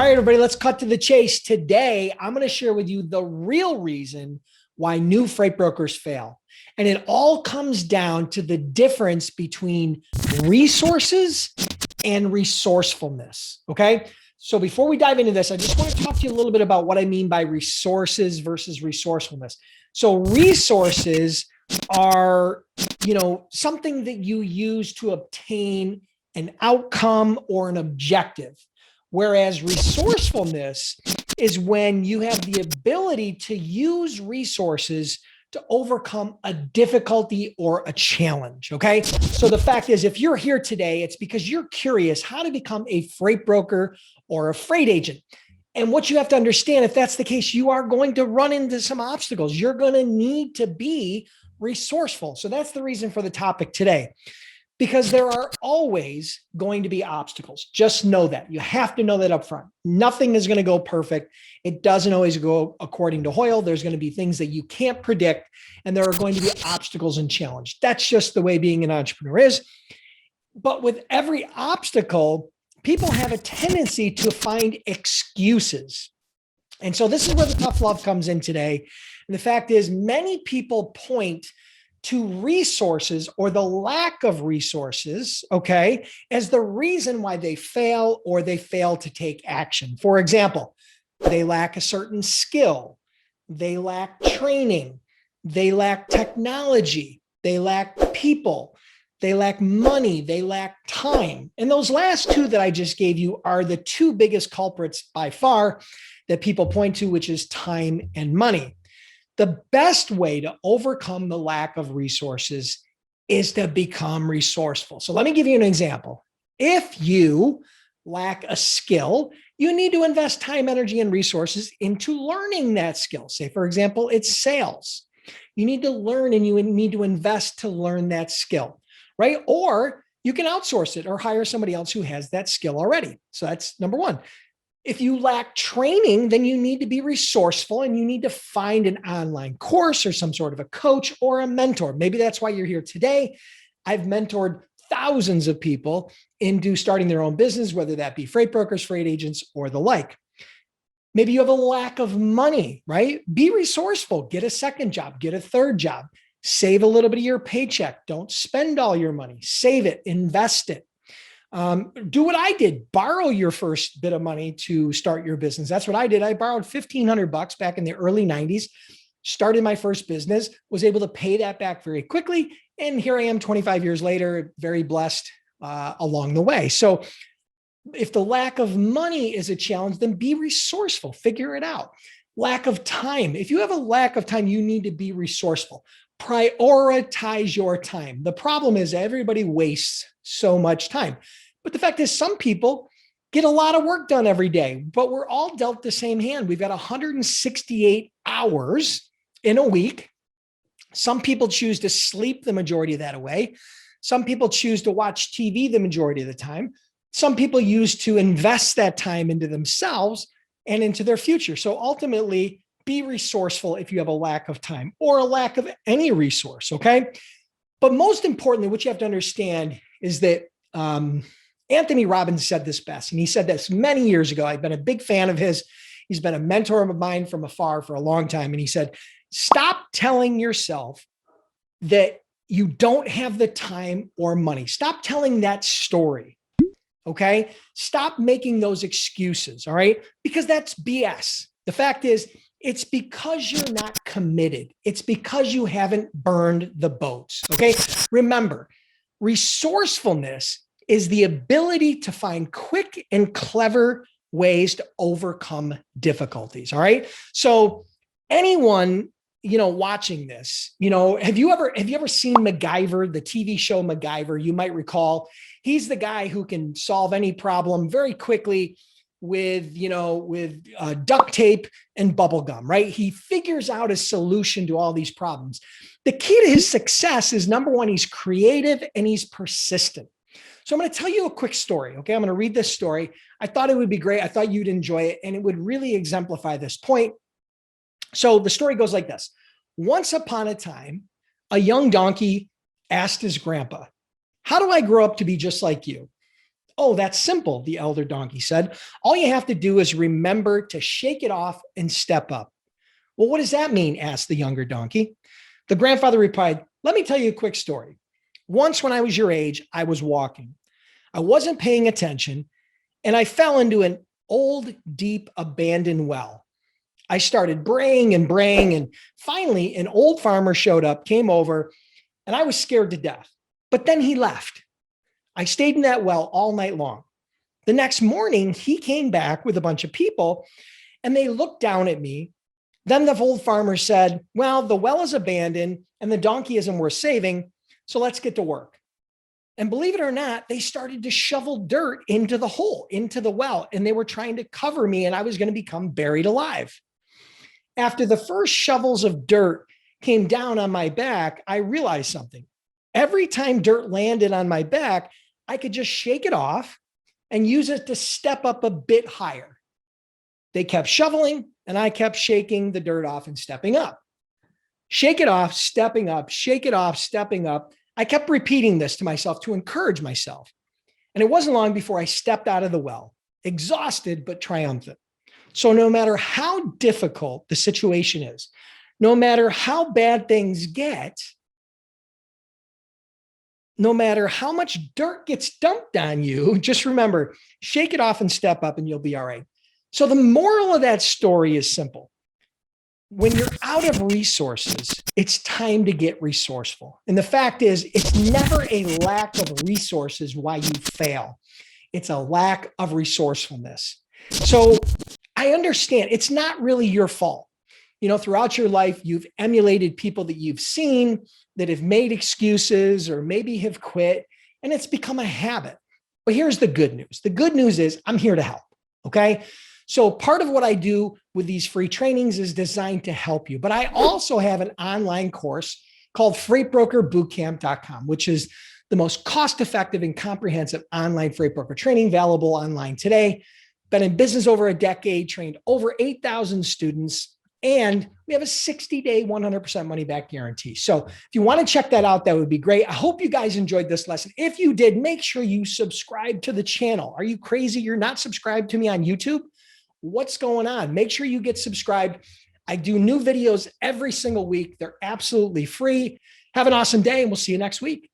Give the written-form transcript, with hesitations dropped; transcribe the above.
right, everybody, let's cut to the chase. Today, I'm going to share with you the real reason why new freight brokers fail. And it all comes down to the difference between resources and resourcefulness. Okay. So before we dive into this, I just want to talk to you a little bit about what I mean by resources versus resourcefulness. So resources are, something that you use to obtain an outcome or an objective. Whereas resourcefulness is when you have the ability to use resources to overcome a difficulty or a challenge. Okay. So the fact is, if you're here today, it's because you're curious how to become a freight broker or a freight agent. And what you have to understand, if that's the case, you are going to run into some obstacles. You're going to need to be resourceful. So that's the reason for the topic today, because there are always going to be obstacles. Just know that. You have to know that up front. Nothing is going to go perfect. It doesn't always go according to Hoyle. There's going to be things that you can't predict, and there are going to be obstacles and challenge. That's just the way being an entrepreneur is. But with every obstacle, people have a tendency to find excuses. And so this is where the tough love comes in today. And the fact is, many people point to resources or the lack of resources, okay, as the reason why they fail or they fail to take action. For example, they lack a certain skill, they lack training, they lack technology, they lack people, they lack money, they lack time. And those last two that I just gave you are the two biggest culprits by far that people point to, which is time and money. The best way to overcome the lack of resources is to become resourceful. So let me give you an example. If you lack a skill, you need to invest time, energy, and resources into learning that skill. Say, for example, it's sales. You need to learn and you need to invest to learn that skill, right? Or you can outsource it or hire somebody else who has that skill already. So that's number one. If you lack training, then you need to be resourceful and you need to find an online course or some sort of a coach or a mentor. Maybe that's why you're here today. I've mentored thousands of people into starting their own business, whether that be freight brokers, freight agents, or the like. Maybe you have a lack of money, right? Be resourceful, get a second job, get a third job, save a little bit of your paycheck. Don't spend all your money, save it, invest it. Do what I did, borrow your first bit of money to start your business. That's what I did. I borrowed $1,500 back in the early 90s, started my first business, was able to pay that back very quickly. And here I am 25 years later, very blessed along the way. So if the lack of money is a challenge, then be resourceful, figure it out. Lack of time. If you have a lack of time, you need to be resourceful. Prioritize your time. The problem is everybody wastes so much time. But the fact is, some people get a lot of work done every day, but we're all dealt the same hand. We've got 168 hours in a week. Some people choose to sleep the majority of that away. Some people choose to watch TV the majority of the time. Some people use to invest that time into themselves and into their future. So ultimately, be resourceful if you have a lack of time or a lack of any resource, okay? But most importantly, what you have to understand is that Anthony Robbins said this best, and he said this many years ago. I've been a big fan of his. He's been a mentor of mine from afar for a long time. And he said, stop telling yourself that you don't have the time or money. Stop telling that story, okay? Stop making those excuses, all right? Because that's BS. The fact is, it's because you're not committed. It's because you haven't burned the boats, okay? Remember, resourcefulness is the ability to find quick and clever ways to overcome difficulties, all right? So anyone, watching this, have you ever seen MacGyver, the TV show MacGyver? You might recall he's the guy who can solve any problem very quickly with duct tape and bubble gum, right? He figures out a solution to all these problems. The key to his success is, number one, he's creative and he's persistent. So I'm going to tell you a quick story. Okay. I'm going to read this story. I thought it would be great. I thought you'd enjoy it, and it would really exemplify this point. So the story goes like this. Once upon a time, a young donkey asked his grandpa, "How do I grow up to be just like you?" Oh, that's simple, the elder donkey said. All you have to do is remember to shake it off and step up. Well, what does that mean? Asked the younger donkey. The grandfather replied, let me tell you a quick story. Once, when I was your age, I was walking. I wasn't paying attention, and I fell into an old, deep, abandoned well. I started braying, and finally, an old farmer showed up, came over, and I was scared to death. But then he left. I stayed in that well all night long. The next morning, he came back with a bunch of people, and they looked down at me. Then the old farmer said, well, the well is abandoned, and the donkey isn't worth saving, so let's get to work. And believe it or not, they started to shovel dirt into the hole, into the well, and they were trying to cover me, and I was going to become buried alive. After the first shovels of dirt came down on my back, I realized something. Every time dirt landed on my back, I could just shake it off and use it to step up a bit higher. They kept shoveling, and I kept shaking the dirt off and stepping up. Shake it off, stepping up, shake it off, stepping up. I kept repeating this to myself to encourage myself. And it wasn't long before I stepped out of the well, exhausted but triumphant. So no matter how difficult the situation is, no matter how bad things get, no matter how much dirt gets dumped on you, just remember, shake it off and step up and you'll be all right. So the moral of that story is simple. When you're out of resources, it's time to get resourceful. And the fact is, it's never a lack of resources why you fail. It's a lack of resourcefulness. So I understand it's not really your fault. Throughout your life, you've emulated people that you've seen that have made excuses or maybe have quit, and it's become a habit. But here's the good news. The good news is I'm here to help. Okay. So part of what I do with these free trainings is designed to help you. But I also have an online course called freightbrokerbootcamp.com, which is the most cost-effective and comprehensive online freight broker training available online today. Been in business over a decade, trained over 8,000 students, and we have a 60-day, 100% money back guarantee. So if you want to check that out, that would be great. I hope you guys enjoyed this lesson. If you did, make sure you subscribe to the channel. Are you crazy? You're not subscribed to me on YouTube? What's going on? Make sure you get subscribed. I do new videos every single week. They're absolutely free. Have an awesome day, and we'll see you next week.